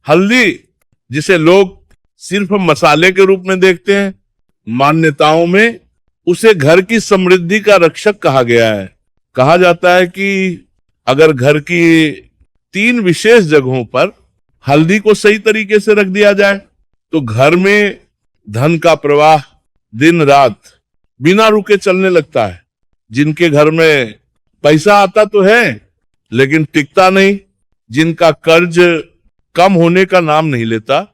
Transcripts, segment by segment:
हल्दी, जिसे लोग सिर्फ मसाले के रूप में देखते हैं, मान्यताओं में उसे घर की समृद्धि का रक्षक कहा गया है। कहा जाता है कि अगर घर की 3 विशेष जगहों पर हल्दी को सही तरीके से रख दिया जाए तो घर में धन का प्रवाह दिन रात बिना रुके चलने लगता है। जिनके घर में पैसा आता तो है लेकिन टिकता नहीं, जिनका कर्ज कम होने का नाम नहीं लेता,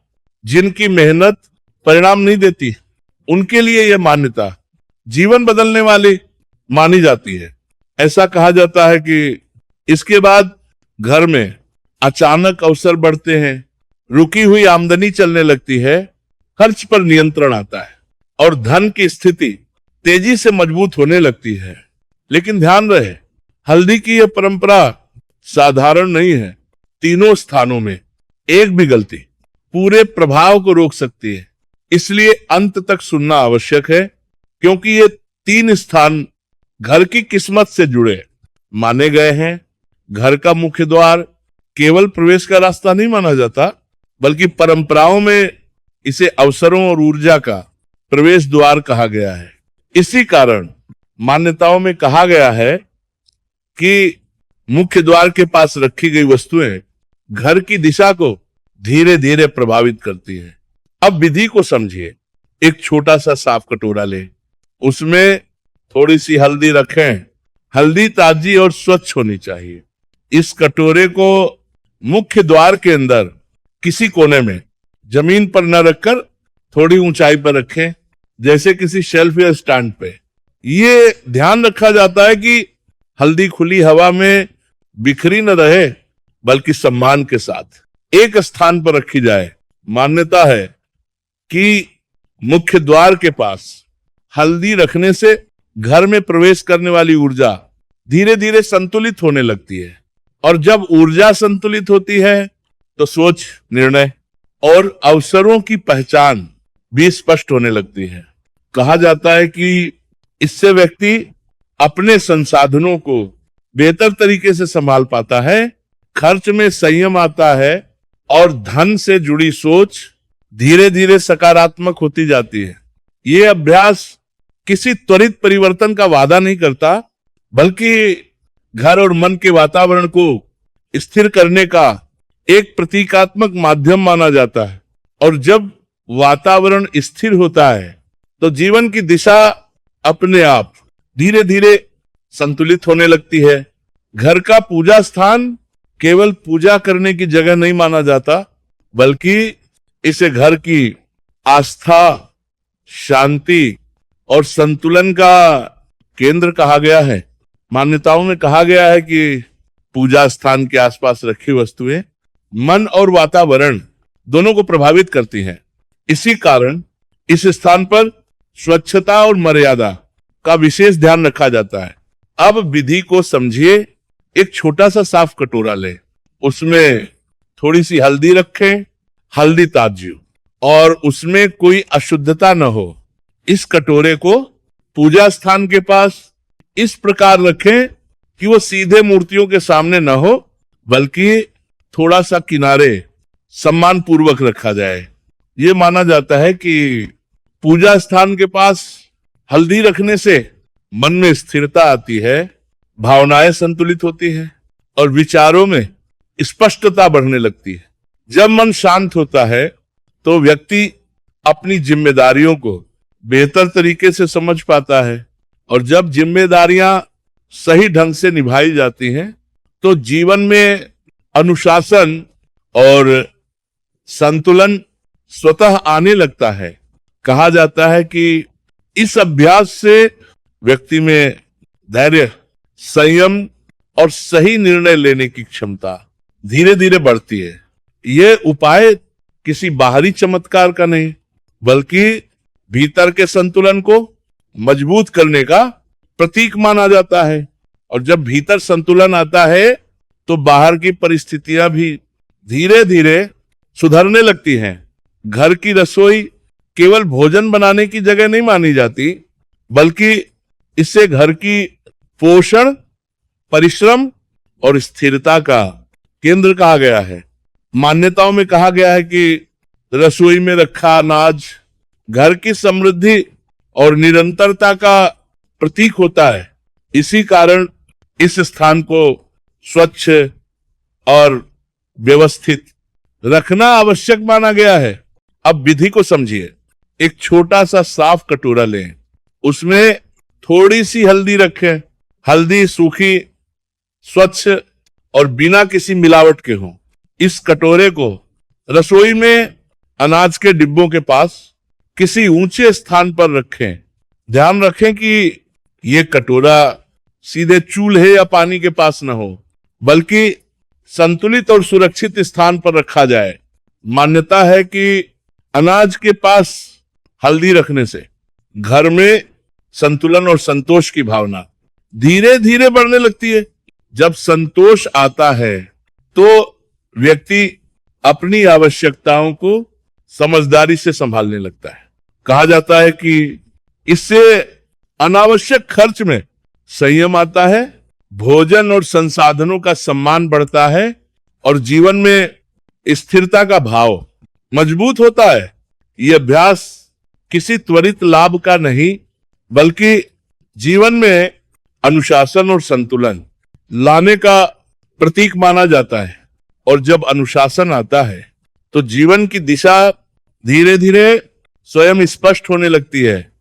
जिनकी मेहनत परिणाम नहीं देती, उनके लिए यह मान्यता जीवन बदलने वाली मानी जाती है। ऐसा कहा जाता है कि इसके बाद घर में अचानक अवसर बढ़ते हैं, रुकी हुई आमदनी चलने लगती है, खर्च पर नियंत्रण आता है और धन की स्थिति तेजी से मजबूत होने लगती है। लेकिन ध्यान रहे, हल्दी की यह परंपरा साधारण नहीं है। तीनों स्थानों में एक भी गलती पूरे प्रभाव को रोक सकती है। इसलिए अंत तक सुनना आवश्यक है, क्योंकि ये 3 स्थान घर की किस्मत से जुड़े माने गए हैं। घर का मुख्य द्वार केवल प्रवेश का रास्ता नहीं माना जाता, बल्कि परंपराओं में इसे अवसरों और ऊर्जा का प्रवेश द्वार कहा गया है। इसी कारण मान्यताओं में कहा गया है कि मुख्य द्वार के पास रखी गई वस्तुएं घर की दिशा को धीरे धीरे प्रभावित करती है। अब विधि को समझिए। एक छोटा सा साफ कटोरा ले, उसमें थोड़ी सी हल्दी रखें। हल्दी ताजी और स्वच्छ होनी चाहिए। इस कटोरे को मुख्य द्वार के अंदर किसी कोने में जमीन पर न रखकर थोड़ी ऊंचाई पर रखें, जैसे किसी शेल्फ या स्टैंड पे। ये ध्यान रखा जाता है कि हल्दी खुली हवा में बिखरी न रहे, बल्कि सम्मान के साथ एक स्थान पर रखी जाए। मान्यता है कि मुख्य द्वार के पास हल्दी रखने से घर में प्रवेश करने वाली ऊर्जा धीरे धीरे संतुलित होने लगती है, और जब ऊर्जा संतुलित होती है तो सोच, निर्णय और अवसरों की पहचान भी स्पष्ट होने लगती है। कहा जाता है कि इससे व्यक्ति अपने संसाधनों को बेहतर तरीके से संभाल पाता है, खर्च में संयम आता है और धन से जुड़ी सोच धीरे धीरे सकारात्मक होती जाती है। ये अभ्यास किसी त्वरित परिवर्तन का वादा नहीं करता, बल्कि घर और मन के वातावरण को स्थिर करने का एक प्रतीकात्मक माध्यम माना जाता है। और जब वातावरण स्थिर होता है तो जीवन की दिशा अपने आप धीरे धीरे संतुलित होने लगती है। घर का पूजा स्थान केवल पूजा करने की जगह नहीं माना जाता, बल्कि इसे घर की आस्था, शांति और संतुलन का केंद्र कहा गया है। मान्यताओं में कहा गया है कि पूजा स्थान के आसपास रखी वस्तुएं मन और वातावरण दोनों को प्रभावित करती हैं। इसी कारण इस स्थान पर स्वच्छता और मर्यादा का विशेष ध्यान रखा जाता है। अब विधि को समझिए। एक छोटा सा साफ कटोरा ले, उसमें थोड़ी सी हल्दी रखें, हल्दी ताजी हो और उसमें कोई अशुद्धता न हो। इस कटोरे को पूजा स्थान के पास इस प्रकार रखें कि वो सीधे मूर्तियों के सामने न हो, बल्कि थोड़ा सा किनारे सम्मान पूर्वक रखा जाए। ये माना जाता है कि पूजा स्थान के पास हल्दी रखने से मन में स्थिरता आती है, भावनाएं संतुलित होती हैं और विचारों में स्पष्टता बढ़ने लगती है। जब मन शांत होता है तो व्यक्ति अपनी जिम्मेदारियों को बेहतर तरीके से समझ पाता है, और जब जिम्मेदारियां सही ढंग से निभाई जाती हैं तो जीवन में अनुशासन और संतुलन स्वतः आने लगता है। कहा जाता है कि इस अभ्यास से व्यक्ति में धैर्य, संयम और सही निर्णय लेने की क्षमता धीरे धीरे बढ़ती है। यह उपाय किसी बाहरी चमत्कार का नहीं, बल्कि भीतर के संतुलन को मजबूत करने का प्रतीक माना जाता है। और जब भीतर संतुलन आता है तो बाहर की परिस्थितियां भी धीरे धीरे सुधरने लगती हैं। घर की रसोई केवल भोजन बनाने की जगह नहीं मानी जाती, बल्कि इससे घर की पोषण, परिश्रम और स्थिरता का केंद्र कहा गया है। मान्यताओं में कहा गया है कि रसोई में रखा अनाज घर की समृद्धि और निरंतरता का प्रतीक होता है। इसी कारण इस स्थान को स्वच्छ और व्यवस्थित रखना आवश्यक माना गया है। अब विधि को समझिए। एक छोटा सा साफ कटोरा लें, उसमें थोड़ी सी हल्दी रखें। हल्दी सूखी, स्वच्छ और बिना किसी मिलावट के हो। इस कटोरे को रसोई में अनाज के डिब्बों के पास किसी ऊंचे स्थान पर रखें। ध्यान रखें कि यह कटोरा सीधे चूल्हे या पानी के पास न हो, बल्कि संतुलित और सुरक्षित स्थान पर रखा जाए। मान्यता है कि अनाज के पास हल्दी रखने से घर में संतुलन और संतोष की भावना धीरे धीरे बढ़ने लगती है। जब संतोष आता है तो व्यक्ति अपनी आवश्यकताओं को समझदारी से संभालने लगता है। कहा जाता है कि इससे अनावश्यक खर्च में संयम आता है, भोजन और संसाधनों का सम्मान बढ़ता है और जीवन में स्थिरता का भाव मजबूत होता है। यह अभ्यास किसी त्वरित लाभ का नहीं, बल्कि जीवन में अनुशासन और संतुलन लाने का प्रतीक माना जाता है। और जब अनुशासन आता है तो जीवन की दिशा धीरे धीरे स्वयं स्पष्ट होने लगती है।